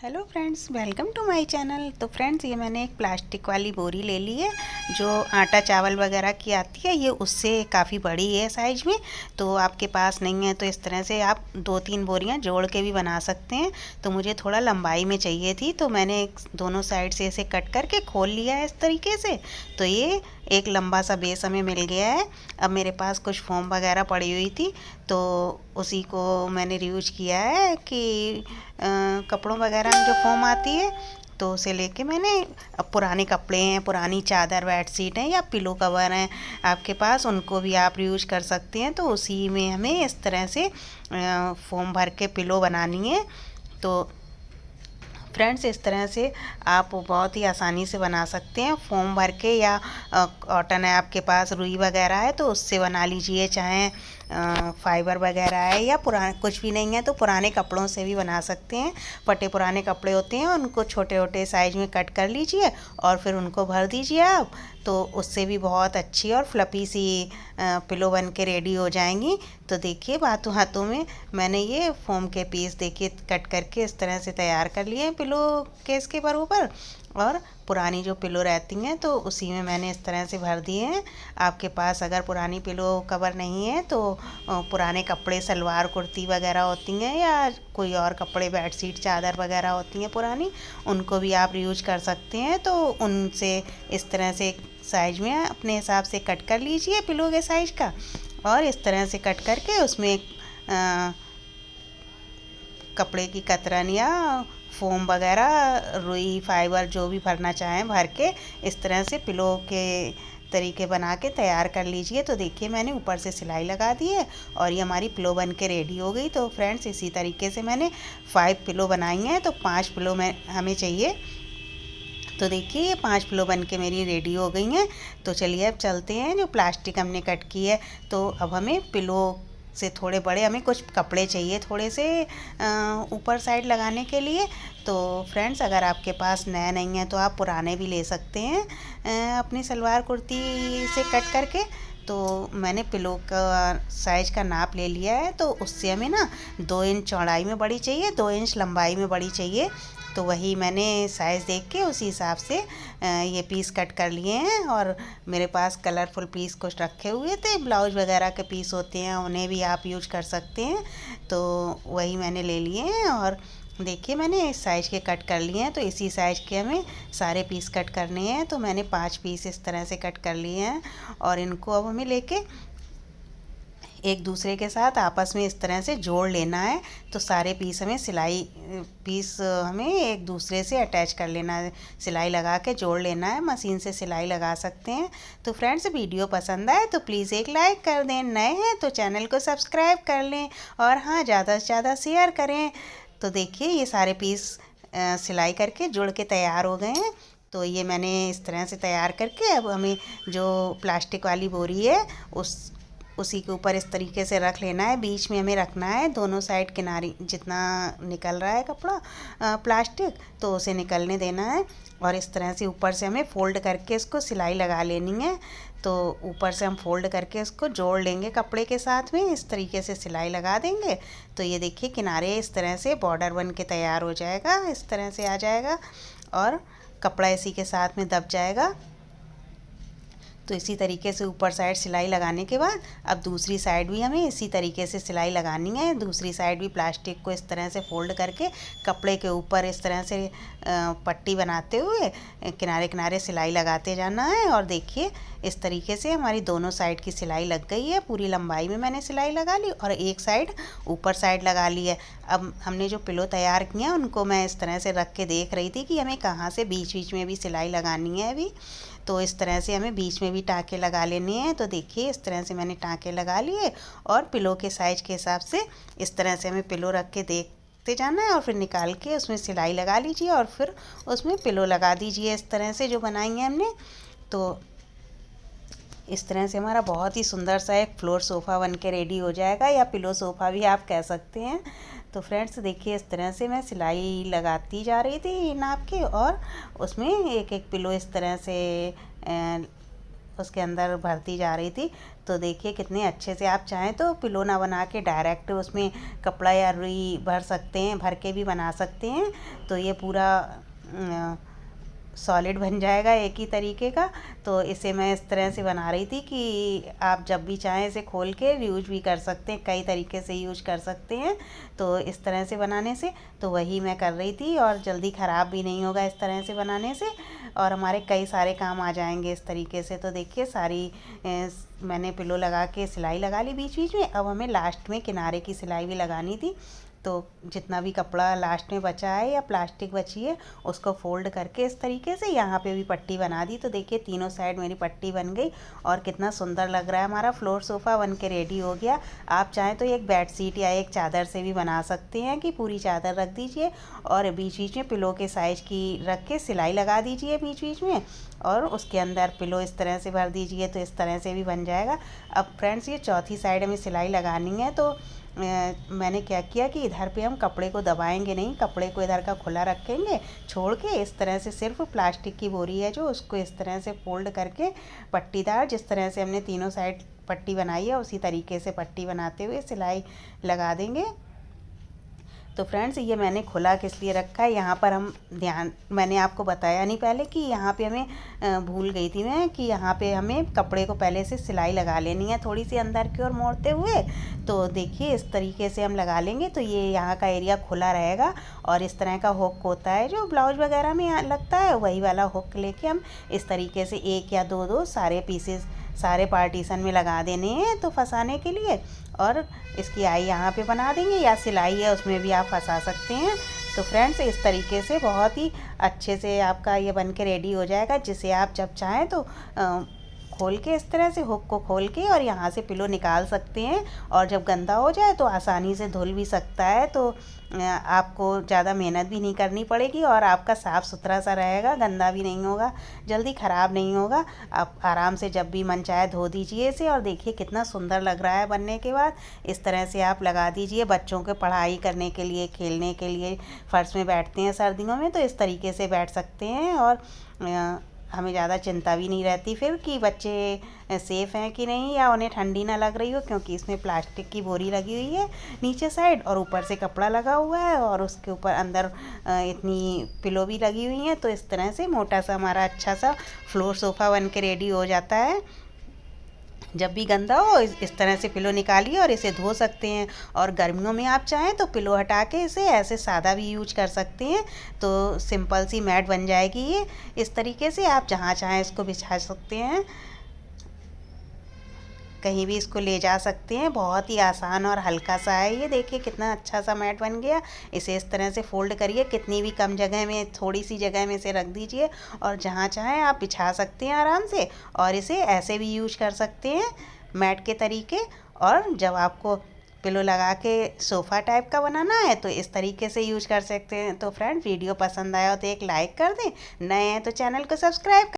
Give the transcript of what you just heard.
Hello friends, welcome to my channel. तो friends, ये मैंने एक प्लास्टिक वाली बोरी ले ली है जो आटा चावल वगैरह की आती है। ये उससे काफ़ी बड़ी है साइज़ में। तो आपके पास नहीं है तो इस तरह से आप 2-3 बोरियां जोड़ के भी बना सकते हैं। तो मुझे थोड़ा लंबाई में चाहिए थी, तो मैंने दोनों साइड से इसे कट करके खोल लिया है इस तरीके से। तो ये एक लंबा सा बेस हमें मिल गया है। अब मेरे पास कुछ फोम वगैरह पड़ी हुई थी, तो उसी को मैंने यूज किया है कि कपड़ों वगैरह में जो फोम आती है तो उसे लेके मैंने, अब पुराने कपड़े हैं, पुरानी चादर बेडशीट हैं या पिलो कवर हैं आपके पास, उनको भी आप यूज कर सकते हैं। तो उसी में हमें इस तरह से फोम भर के पिलो बनानी है। तो फ्रेंड्स, इस तरह से आप बहुत ही आसानी से बना सकते हैं फोम भर के, या कॉटन है आपके पास, रुई वगैरह है तो उससे बना लीजिए, चाहे फाइबर वगैरह है या पुराने कुछ भी नहीं है तो पुराने कपड़ों से भी बना सकते हैं। फटे पुराने कपड़े होते हैं उनको छोटे छोटे साइज में कट कर लीजिए और फिर उनको भर दीजिए आप, तो उससे भी बहुत अच्छी और फ्लपी सी पिलो बन के रेडी हो जाएंगी। तो देखिए, हाथों हाथों में मैंने ये फोम के पीस देखिए कट करके इस तरह से तैयार कर लिए हैं पिलो केस के ऊपर। और पुरानी जो पिलो रहती हैं तो उसी में मैंने इस तरह से भर दिए हैं। आपके पास अगर पुरानी पिलो कवर नहीं है तो पुराने कपड़े, सलवार कुर्ती वगैरह होती हैं या कोई और कपड़े, बेडशीट चादर वगैरह होती हैं पुरानी, उनको भी आप यूज कर सकते हैं। तो उनसे इस तरह से साइज में अपने हिसाब से कट कर लीजिए पिलो के साइज का, और इस तरह से कट करके उसमें कपड़े की कतरन या फोम वगैरह, रुई, फाइबर जो भी भरना चाहें भर के इस तरह से पिलो के तरीके बना के तैयार कर लीजिए। तो देखिए, मैंने ऊपर से सिलाई लगा दी है और ये हमारी पिलो बन के रेडी हो गई। तो फ्रेंड्स, इसी तरीके से मैंने 5 पिलो बनाई हैं, तो 5 पिलो में हमें चाहिए। तो देखिए, ये 5 पिलो बन के मेरी रेडी हो गई हैं। तो चलिए अब चलते हैं, जो प्लास्टिक हमने कट की है तो अब हमें पिलो से थोड़े बड़े हमें कुछ कपड़े चाहिए थोड़े से ऊपर साइड लगाने के लिए। तो फ्रेंड्स, अगर आपके पास नए नहीं है तो आप पुराने भी ले सकते हैं अपनी सलवार कुर्ती से कट करके। तो मैंने पिलो का साइज का नाप ले लिया है, तो उससे हमें ना 2 इंच चौड़ाई में बड़ी चाहिए, 2 इंच लंबाई में बड़ी चाहिए। तो वही मैंने साइज़ देख के उसी हिसाब से ये पीस कट कर लिए हैं। और मेरे पास कलरफुल पीस कुछ रखे हुए थे, ब्लाउज वगैरह के पीस होते हैं, उन्हें भी आप यूज कर सकते हैं। तो वही मैंने ले लिए हैं और देखिए, मैंने इस साइज़ के कट कर लिए हैं। तो इसी साइज़ के हमें सारे पीस कट करने हैं। तो मैंने 5 पीस इस तरह से कट कर लिए हैं और इनको अब हमें लेके एक दूसरे के साथ आपस में इस तरह से जोड़ लेना है। तो सारे पीस हमें एक दूसरे से अटैच कर लेना है, सिलाई लगा के जोड़ लेना है। मशीन से सिलाई लगा सकते हैं। तो फ्रेंड्स, वीडियो पसंद आए तो प्लीज़ एक लाइक कर दें, नए हैं तो चैनल को सब्सक्राइब कर लें और हाँ, ज़्यादा से ज़्यादा शेयर करें। तो देखिए, ये सारे पीस सिलाई करके जुड़ के तैयार हो गए हैं। तो ये मैंने इस तरह से तैयार करके अब हमें जो प्लास्टिक वाली बोरी है उसी के ऊपर इस तरीके से रख लेना है। बीच में हमें रखना है, दोनों साइड किनारे जितना निकल रहा है कपड़ा प्लास्टिक तो उसे निकलने देना है। और इस तरह से ऊपर से हमें फोल्ड करके इसको सिलाई लगा लेनी है। तो ऊपर से हम फोल्ड करके इसको जोड़ लेंगे कपड़े के साथ में, इस तरीके से सिलाई लगा देंगे। तो ये देखिए, किनारे इस तरह से बॉर्डर बन के तैयार हो जाएगा, इस तरह से आ जाएगा और कपड़ा इसी के साथ में दब जाएगा। तो इसी तरीके से ऊपर साइड सिलाई लगाने के बाद अब दूसरी साइड भी हमें इसी तरीके से सिलाई लगानी है। दूसरी साइड भी प्लास्टिक को इस तरह से फोल्ड करके कपड़े के ऊपर इस तरह से पट्टी बनाते हुए किनारे किनारे सिलाई लगाते जाना है। और देखिए, इस तरीके से हमारी दोनों साइड की सिलाई लग गई है। पूरी लंबाई में मैंने सिलाई लगा ली और एक साइड ऊपर साइड लगा ली है। अब हमने जो पिलो तैयार किए हैं उनको मैं इस तरह से रख के देख रही थी कि हमें कहाँ से बीच बीच में भी सिलाई लगानी है अभी। तो इस तरह से हमें बीच में भी टाँके लगा लेने हैं। तो देखिए, इस तरह से मैंने टाँके लगा लिए और पिलो के साइज के हिसाब से इस तरह से हमें पिलो रख के देखते जाना है और फिर निकाल के उसमें सिलाई लगा लीजिए और फिर उसमें पिलो लगा दीजिए इस तरह से जो बनाई है हमने। तो इस तरह से हमारा बहुत ही सुंदर सा एक फ्लोर सोफ़ा बन के रेडी हो जाएगा, या पिलो सोफ़ा भी आप कह सकते हैं। तो फ्रेंड्स, देखिए, इस तरह से मैं सिलाई लगाती जा रही थी नाप के और उसमें एक एक पिलो इस तरह से उसके अंदर भरती जा रही थी। तो देखिए कितने अच्छे से, आप चाहें तो पिलो ना बना के डायरेक्ट उसमें कपड़ा या रुई भर सकते हैं, भर के भी बना सकते हैं। तो ये पूरा सॉलिड बन जाएगा एक ही तरीके का। तो इसे मैं इस तरह से बना रही थी कि आप जब भी चाहें इसे खोल के यूज भी कर सकते हैं, कई तरीके से यूज कर सकते हैं। तो इस तरह से बनाने से तो वही मैं कर रही थी, और जल्दी ख़राब भी नहीं होगा इस तरह से बनाने से, और हमारे कई सारे काम आ जाएंगे इस तरीके से। तो देखिए सारी मैंने पिलो लगा के सिलाई लगा ली बीच बीच में। अब हमें लास्ट में किनारे की सिलाई भी लगानी थी। तो जितना भी कपड़ा लास्ट में बचा है या प्लास्टिक बची है उसको फोल्ड करके इस तरीके से यहाँ पे भी पट्टी बना दी। तो देखिए तीनों साइड मेरी पट्टी बन गई, और कितना सुंदर लग रहा है। हमारा फ्लोर सोफ़ा बन के रेडी हो गया। आप चाहें तो एक बेड शीट या एक चादर से भी बना सकते हैं कि पूरी चादर रख दीजिए और बीच बीच में पिलो के साइज़ की रख के सिलाई लगा दीजिए बीच बीच में, और उसके अंदर पिलो इस तरह से भर दीजिए। तो इस तरह से भी बन जाएगा। अब फ्रेंड्स ये चौथी साइड हमें सिलाई लगानी है। तो मैंने क्या किया कि इधर पे हम कपड़े को दबाएंगे नहीं, कपड़े को इधर का खुला रखेंगे छोड़ के। इस तरह से सिर्फ प्लास्टिक की बोरी है जो, उसको इस तरह से फोल्ड करके पट्टीदार, जिस तरह से हमने तीनों साइड पट्टी बनाई है उसी तरीके से पट्टी बनाते हुए सिलाई लगा देंगे। तो फ्रेंड्स ये मैंने खुला किस लिए रखा है, यहाँ पर हम मैंने आपको बताया नहीं पहले कि यहाँ पे हमें भूल गई थी मैं कि यहाँ पे हमें कपड़े को पहले से सिलाई लगा लेनी है थोड़ी सी अंदर की ओर मोड़ते हुए। तो देखिए इस तरीके से हम लगा लेंगे तो ये यहाँ का एरिया खुला रहेगा। और इस तरह का हुक होता है जो ब्लाउज वगैरह में लगता है, वही वाला हुक लेके हम इस तरीके से एक या दो सारे पीसेस सारे पार्टीशन में लगा देने हैं तो फंसाने के लिए। और इसकी आई यहाँ पे बना देंगे, या सिलाई है उसमें भी आप फंसा सकते हैं। तो फ्रेंड्स इस तरीके से बहुत ही अच्छे से आपका ये बन के रेडी हो जाएगा, जिसे आप जब चाहें तो खोल के इस तरह से हुक को खोल के और यहाँ से पिलो निकाल सकते हैं। और जब गंदा हो जाए तो आसानी से धुल भी सकता है। तो आपको ज़्यादा मेहनत भी नहीं करनी पड़ेगी और आपका साफ़ सुथरा सा रहेगा, गंदा भी नहीं होगा, जल्दी ख़राब नहीं होगा। आप आराम से जब भी मन चाहे धो दीजिए इसे। और देखिए कितना सुंदर लग रहा है बनने के बाद। इस तरह से आप लगा दीजिए, बच्चों के पढ़ाई करने के लिए, खेलने के लिए, फर्श में बैठते हैं सर्दियों में तो इस तरीके से बैठ सकते हैं। और हमें ज़्यादा चिंता भी नहीं रहती फिर कि बच्चे सेफ़ हैं कि नहीं या उन्हें ठंडी ना लग रही हो, क्योंकि इसमें प्लास्टिक की बोरी लगी हुई है नीचे साइड और ऊपर से कपड़ा लगा हुआ है और उसके ऊपर अंदर इतनी पिलो भी लगी हुई हैं। तो इस तरह से मोटा सा हमारा अच्छा सा फ्लोर सोफ़ा बन के रेडी हो जाता है। जब भी गंदा हो इस तरह से पिलो निकालिए और इसे धो सकते हैं। और गर्मियों में आप चाहें तो पिलो हटा के इसे ऐसे सादा भी यूज कर सकते हैं। तो सिंपल सी मैट बन जाएगी ये। इस तरीके से आप जहाँ चाहें इसको बिछा सकते हैं, कहीं भी इसको ले जा सकते हैं। बहुत ही आसान और हल्का सा है ये। देखिए कितना अच्छा सा मैट बन गया। इसे इस तरह से फोल्ड करिए, कितनी भी कम जगह में, थोड़ी सी जगह में इसे रख दीजिए और जहाँ चाहें आप बिछा सकते हैं आराम से। और इसे ऐसे भी यूज कर सकते हैं मैट के तरीके। और जब आपको पिलो लगा के सोफ़ा टाइप का बनाना है तो इस तरीके से यूज कर सकते हैं। तो फ्रेंड वीडियो पसंद आया हो तो एक लाइक कर दें, नए हैं तो चैनल को सब्सक्राइब